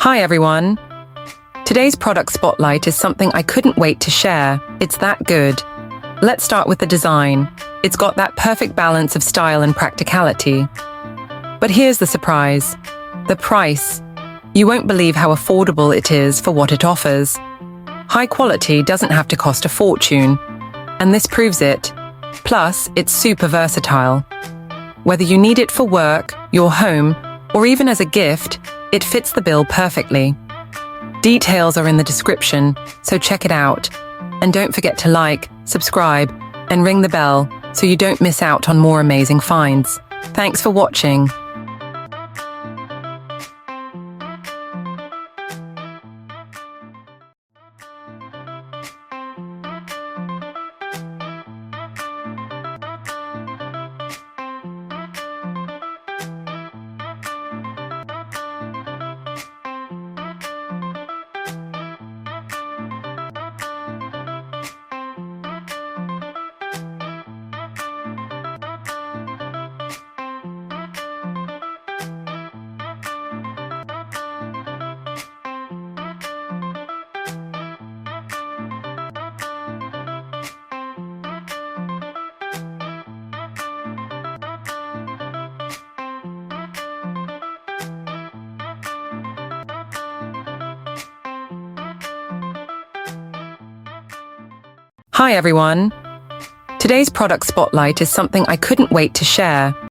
Hi everyone! Today's product spotlight is something I couldn't wait to share. It's that good. Let's start with the design. It's got that perfect balance of style and practicality. But here's the surprise. The price. You won't believe how affordable it is for what it offers. High quality doesn't have to cost a fortune, and this proves it. Plus, it's super versatile. Whether you need it for work, your home, or even as a gift, it fits the bill perfectly. Details are in the description, so check it out. And don't forget to like, subscribe, and ring the bell so you don't miss out on more amazing finds. Thanks for watching. Hi everyone! Today's product spotlight is something I couldn't wait to share.